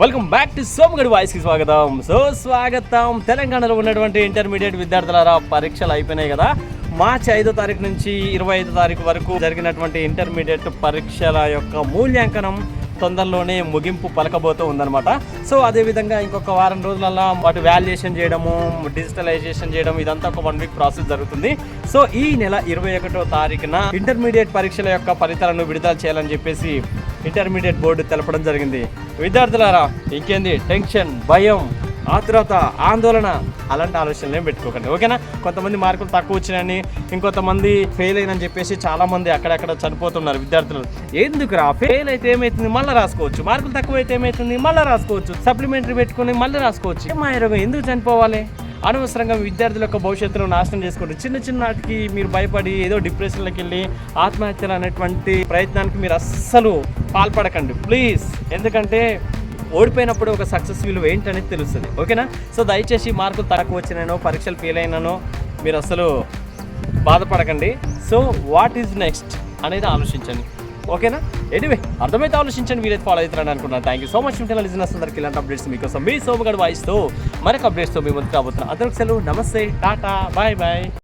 Welcome back to సోమగడి వాయిస్కి స్వాగతం. తెలంగాణలో ఉన్నటువంటి ఇంటర్మీడియట్ విద్యార్థులారా, పరీక్షలు అయిపోయినాయి కదా. మార్చి 5వ తారీఖు నుంచి 25వ తారీఖు వరకు జరిగినటువంటి ఇంటర్మీడియట్ పరీక్షల యొక్క మూల్యాంకనం తొందరలోనే ముగింపు పలకబోతూ ఉందన్నమాట. సో అదేవిధంగా ఇంకొక వారం రోజులలో వాటి వాల్యుయేషన్ చేయడము, డిజిటలైజేషన్ చేయడం, ఇదంతా ఒక 1 వీక్ ప్రాసెస్ జరుగుతుంది. సో ఈ నెల 21వ తారీఖున ఇంటర్మీడియట్ పరీక్షల యొక్క ఫలితాలను విడుదల చేయాలని చెప్పేసి ఇంటర్మీడియట్ బోర్డు తెలపడం జరిగింది. విద్యార్థులారా, ఇంకేంది టెన్షన్, భయం, ఆతురత, ఆందోళన అలాంటి ఆలోచనలు ఏం పెట్టుకోకండి, ఓకేనా? కొంతమంది మార్కులు తక్కువ వచ్చినాయని, ఇంకొంతమంది ఫెయిల్ అయినని చెప్పేసి చాలామంది అక్కడక్కడ చనిపోతున్నారు విద్యార్థులు. ఎందుకురా, ఫెయిల్ అయితే ఏమవుతుంది, మళ్ళీ రాసుకోవచ్చు. మార్కులు తక్కువ అయితే ఏమవుతుంది, మళ్ళీ రాసుకోవచ్చు. సప్లిమెంటరీ పెట్టుకుని మళ్ళీ రాసుకోవచ్చు. ఏమాయరోగం, ఎందుకు చనిపోవాలి? అనవసరంగా విద్యార్థుల యొక్క భవిష్యత్తులో నాశనం చేసుకుంటారు. చిన్న వాటికి మీరు భయపడి ఏదో డిప్రెషన్లోకి వెళ్ళి ఆత్మహత్యలు అనేటువంటి ప్రయత్నానికి మీరు అస్సలు పాల్పడకండి ప్లీజ్. ఎందుకంటే ఓడిపోయినప్పుడు ఒక సక్సెస్ విలువ ఏంటనేది తెలుస్తుంది, ఓకేనా? సో దయచేసి మార్కులు తక్కువ వచ్చినానో, పరీక్షలు ఫెయిల్ అయినానో మీరు అస్సలు బాధపడకండి. సో వాట్ ఈజ్ నెక్స్ట్ అనేది ఆలోచించండి, ఓకేనా? ఎనీవే, అర్థమైతే ఆలోచించండి. వీరైతే ఫాలో అవుతారని అనుకుంటున్నాను. Thank you so much. Listeners అందరికీ ఇలాంటి అప్డేట్స్ మీకోసం మీ సోమగడి వాయిస్తో మరొక అప్డేట్స్తో మీ ముందుకు రాబోతున్నాను. అందరికి సెలవు, నమస్తే, టాటా, బాయ్ బాయ్.